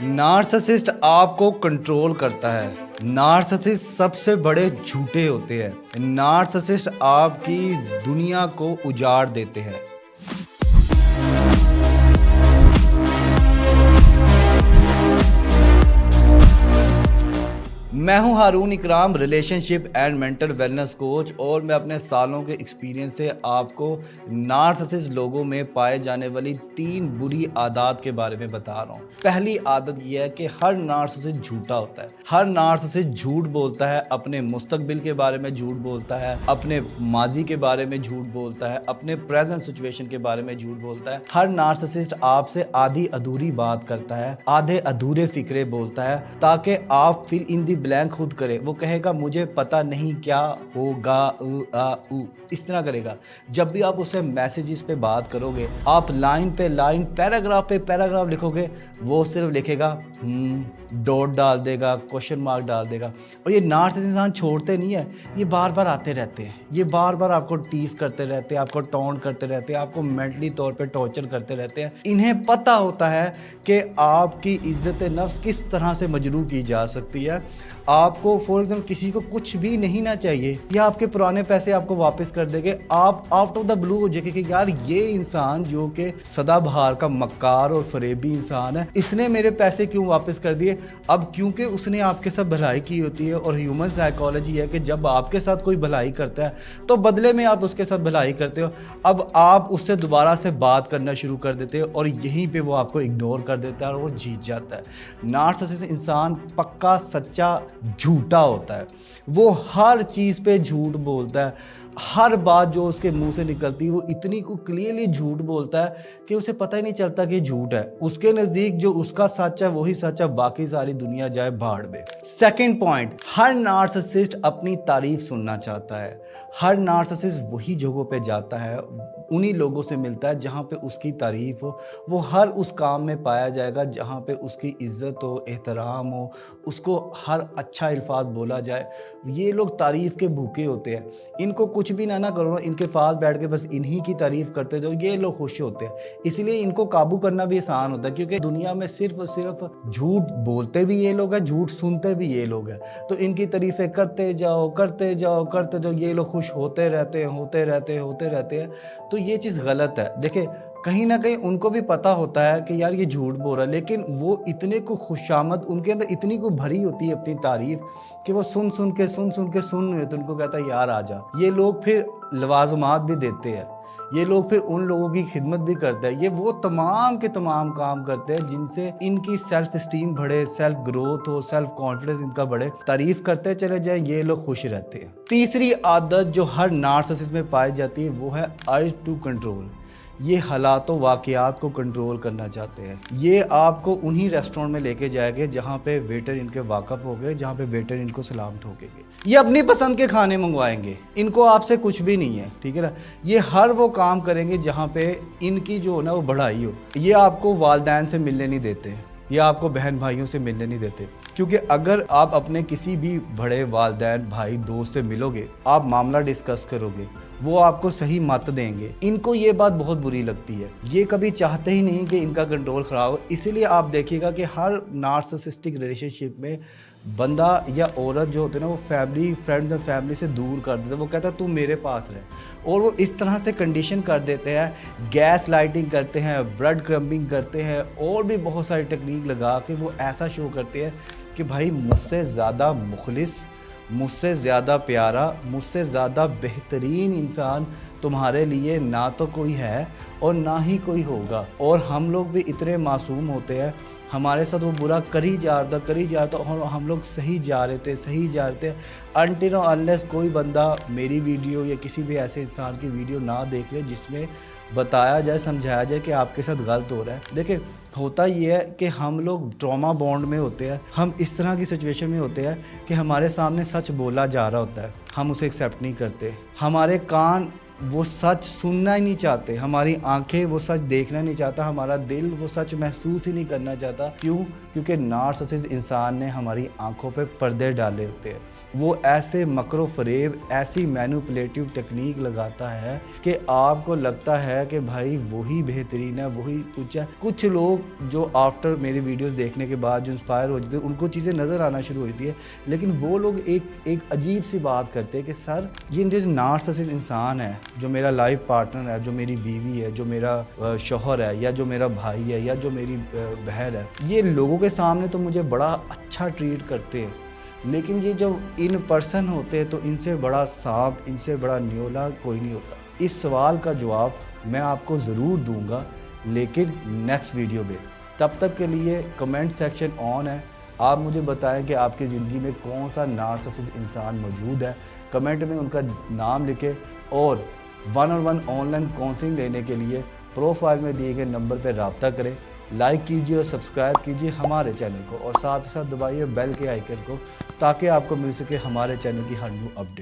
Narcissist आपको control करता है। नार्सिसिस्ट सबसे बड़े झूठे होते हैं। नार्सिसिस्ट आपकी दुनिया को उजाड़ देते हैं। मैं हूं हारून इकराम, relationship and mental wellness coach, और मैं अपने सालों के एक्सपीरियंस से आपको नार्सिसिस्ट लोगों में पाए जाने वाली 3 बुरी आदत के बारे में बता रहा हूं। पहली आदत यह है कि हर नार्सिसिस्ट झूठा होता है। हर नार्सिसिस्ट झूठ बोलता है, अपने मुस्तकबिल के बारे में झूठ बोलता है, अपने माजी के बारे में झूठ बोलता है, अपने प्रेजेंट सिचुएशन के बारे में झूठ बोलता है। हर नार्सिसिस्ट आपसे आधी अधूरी बात करता है, आधे अधूरे फिक्रे बोलता है ताकि आप फिल इन दी ब्लैंक खुद करे। वो कहेगा मुझे पता नहीं क्या होगा, इस तरह करेगा। जब भी आप उससे मैसेजेस पे बात करोगे, आप लाइन पे लाइन, पैराग्राफ पे पैराग्राफ लिखोगे, वो सिर्फ लिखेगा डॉट डाल देगा, क्वेश्चन मार्क डाल देगा। और ये नार्सिसिस्ट इंसान छोड़ते नहीं है, ये बार बार आते रहते हैं, ये बार बार आपको टीज करते रहते हैं, आपको टॉन्ट करते रहते हैं, आपको मेंटली तौर पे टॉर्चर करते रहते हैं। इन्हें पता होता है कि आपकी इज्जत नफ्स किस तरह से मजरूह की जा सकती है। आपको फॉर एग्जाम्पल किसी को कुछ भी नहीं ना चाहिए, या आपके पुराने पैसे आपको वापस कर देंगे। आप आउट ऑफ द ब्लू हो जाएंगे कि यार ये इंसान जो कि सदाबहार का मक्कार और फरेबी इंसान है, इसने मेरे पैसे क्यों वापस कर दिए। अब क्योंकि उसने आपके साथ भलाई की होती है, और ह्यूमन साइकोलॉजी है कि जब आपके साथ कोई भलाई करता है तो बदले में आप उसके साथ भलाई करते हो। अब आप उससे दोबारा से बात करना शुरू कर देते हो, और यहीं पे वो आपको इग्नोर कर देता है और वो जीत जाता है। नार्सिसिस्ट इंसान पक्का सच्चा झूठा होता है। वो हर चीज़ पे झूठ बोलता है। हर बात जो उसके मुंह से निकलती है वो इतनी को क्लियरली झूठ बोलता है कि उसे पता ही नहीं चलता कि झूठ है। उसके नज़दीक जो उसका सच है वही सच है, बाकी सारी दुनिया जाए भाड़ में। सेकंड पॉइंट, हर नार्सिसिस्ट अपनी तारीफ सुनना चाहता है। हर नार्सिसिस्ट वही जगहों पे जाता है, उन्हीं लोगों से मिलता है जहाँ पे उसकी तारीफ हो। वो हर उस काम में पाया जाएगा जहाँ पे उसकी इज्जत हो, एहतराम हो, उसको हर अच्छा अल्फाज बोला जाए। ये लोग तारीफ के भूखे होते हैं। इनको कुछ भी ना करो, इनके पास बैठ के बस इन्हीं की तारीफ करते जाओ, ये लोग खुश होते हैं। इसलिए इनको काबू करना भी आसान होता है, क्योंकि दुनिया में सिर्फ और सिर्फ झूठ बोलते भी ये लोग हैं, झूठ सुनते भी ये लोग हैं। तो इनकी तारीफें करते जाओ करते जाओ करते जाओ, ये लोग खुश होते रहते हैं। तो ये चीज़ गलत है। देखिए, कहीं ना कहीं उनको भी पता होता है कि यार ये झूठ बोल रहा है, लेकिन वो इतने को खुशामद, उनके अंदर इतनी को भरी होती है अपनी तारीफ कि वो सुन सुन के तो उनको कहता है यार आजा। ये लोग फिर लवाजमात भी देते हैं, ये लोग फिर उन लोगों की खिदमत भी करते हैं। ये वो तमाम के तमाम काम करते हैं जिनसे इनकी सेल्फ स्टीम बढ़े, सेल्फ ग्रोथ हो, सेल्फ कॉन्फिडेंस इनका बढ़े। तारीफ करते चले जाएं, ये लोग खुश रहते हैं। तीसरी आदत जो हर नार्सिसिस्ट में पाई जाती है वो है अर्ज टू कंट्रोल। ये हालातों वाक़यात को कंट्रोल करना चाहते हैं। ये आपको उन्हीं रेस्टोरेंट में लेके जाएंगे जहाँ पे वेटर इनके वाकफ़ हो गए, जहाँ पे वेटर इनको सलाम ठोकेंगे। ये अपनी पसंद के खाने मंगवाएंगे, इनको आपसे कुछ भी नहीं है, ठीक है ना। ये हर वो काम करेंगे जहाँ पे इनकी जो ना वो बढ़ाई हो। ये आपको वालिदैन से मिलने नहीं देते, ये आपको बहन भाइयों से मिलने नहीं देते, क्योंकि अगर आप अपने किसी भी बड़े वालिदैन भाई दोस्त से मिलोगे, आप मामला डिस्कस करोगे, वो आपको सही मत देंगे। इनको ये बात बहुत बुरी लगती है। ये कभी चाहते ही नहीं कि इनका कंट्रोल ख़राब हो। इसीलिए आप देखिएगा कि हर नार्सिसिस्टिक रिलेशनशिप में बंदा या औरत जो होते हैं ना, वो फैमिली, फ्रेंड्स और फैमिली से दूर कर देते हैं। वो कहता है तू मेरे पास रह, और वो इस तरह से कंडीशन कर देते हैं, गैस लाइटिंग करते हैं, ब्रेड क्रम्बिंग करते हैं, और भी बहुत सारी टेक्निक लगा के वो ऐसा शो करते हैं कि भाई मुझसे ज़्यादा मुखलिस, मुझसे ज़्यादा प्यारा, मुझसे ज़्यादा बेहतरीन इंसान तुम्हारे लिए ना तो कोई है और ना ही कोई होगा। और हम लोग भी इतने मासूम होते हैं, हमारे साथ वो बुरा कर ही जा रहा था, और हम लोग सही जा रहे थे अनटिल अनलेस कोई बंदा मेरी वीडियो या किसी भी ऐसे इंसान की वीडियो ना देख ले जिसमें बताया जाए, समझाया जाए कि आपके साथ गलत हो रहा है। देखिए, होता ये है कि हम लोग ट्रॉमा बॉन्ड में होते हैं, हम इस तरह की सिचुएशन में होते हैं कि हमारे सामने सच बोला जा रहा होता है, हम उसे एक्सेप्ट नहीं करते। हमारे कान वो सच सुनना ही नहीं चाहते, हमारी आंखें वो सच देखना नहीं चाहता, हमारा दिल वो सच महसूस ही नहीं करना चाहता। क्यों? کیونکہ نارسسسٹ انسان نے ہماری آنکھوں پہ پردے ڈالے ہوتے ہیں. وہ ایسے مکر و فریب، ایسی مینوپولیٹیو ٹیکنیک لگاتا ہے کہ آپ کو لگتا ہے کہ بھائی وہی بہترین ہے، وہی کچھ ہے. کچھ لوگ جو آفٹر میری ویڈیوز دیکھنے کے بعد جو انسپائر ہو جاتے ہیں ان کو چیزیں نظر آنا شروع ہوتی ہے، لیکن وہ لوگ ایک عجیب سی بات کرتے ہیں کہ سر یہ جو نارسسسٹ انسان ہے، جو میرا لائف پارٹنر ہے، جو میری بیوی ہے، جو میرا شوہر ہے، یا جو میرا بھائی ہے، یا جو میری بہن ہے، یہ لوگوں کے سامنے تو مجھے بڑا اچھا ٹریٹ کرتے ہیں، لیکن یہ جب ان پرسن ہوتے ہیں تو ان سے بڑا سانپ، ان سے بڑا نیولا کوئی نہیں ہوتا. اس سوال کا جواب میں آپ کو ضرور دوں گا، لیکن نیکسٹ ویڈیو میں. تب تک کے لیے کمنٹ سیکشن آن ہے. آپ مجھے بتائیں کہ آپ کی زندگی میں کون سا نارسسسٹ انسان موجود ہے. کمنٹ میں ان کا نام لکھیں، اور 1-on-1 آن لائن کاؤنسلنگ لینے کے لیے پروفائل میں دیے گئے نمبر پہ رابطہ کریں. لائک کیجیے اور سبسکرائب کیجیے ہمارے چینل کو، اور ساتھ ہی ساتھ دبائیے بیل کے آئیکن کو، تاکہ آپ کو مل سکے ہمارے چینل کی ہر نیو اپڈیٹ.